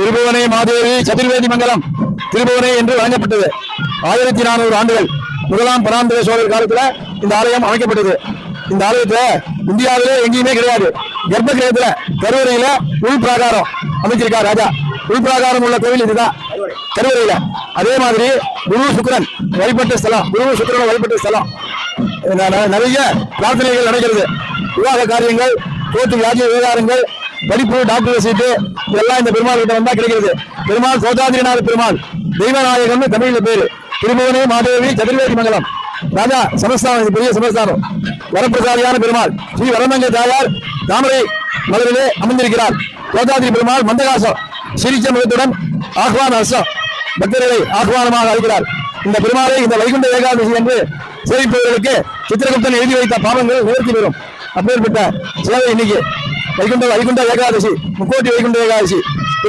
திருபுவனை மாதேவி சதுர்வேதி மங்கலம் திருபுவனை என்று வழங்கப்பட்டது. 1400 ஆண்டுகள் முதலாம் பராந்தக சோழர் காலத்துல இந்த ஆலயம் அமைக்கப்பட்டது. இந்த ஆலயத்துல இந்தியாவிலே எங்கேயுமே கிடையாது. கர்ப்ப கிரகத்துல கருவறையில உள் பிராகாரம் அமைச்சிருக்கார் ராஜா. உள் பிராகாரம் உள்ள கோவில் இதுதான் கருவறையில. அதே மாதிரி குரு சுக்கிரன் வழிபட்ட ஸ்தலம், குரு சுக்கிரன் வழிபட்ட ஸ்தலம். நிறைய பிரார்த்தனைகள் நடக்கிறது. விவாக காரியங்கள், கோர்ட்டு வியாஜ விவகாரங்கள், படிப்பு, டாக்டர் சீட்டு இதெல்லாம் இந்த பெருமாள் கிட்ட வந்தா கிடைக்கிறது. பெருமாள் சோதாதிரிநாத பெருமாள், தெய்வநாயகம்னு தமிழ்ல பேரு. திருபுவனை மாதேவி சதுர்வேதி மங்கலம் ராஜா சமஸ்தானம், இது பெரிய சமஸ்தானம். வரப்பிரசாதியான பெருமாள் ஸ்ரீ வரமங்க தாயார் தாமரை மலரிலே அமர்ந்திருக்கிறார். சோதாதிரி பெருமாள் மந்தகாசம் சிரிச்ச முகத்துடன் ஆஹ்வான அர்த்தம் பக்தர்களை ஆஹ்வானமாக அழைக்கிறார். இந்த பெருமாளை இந்த வைகுண்ட ஏகாதசி என்று சேவிப்பவர்களுக்கு சித்திரகுப்தன் எழுதி வைத்த பாவங்கள் நிவர்த்தி பெறும். அப்பேற்பட்ட சேவை இன்னைக்கு வைகுண்ட ஏகாதசி, முக்கோட்டி வைகுண்ட ஏகாதசி.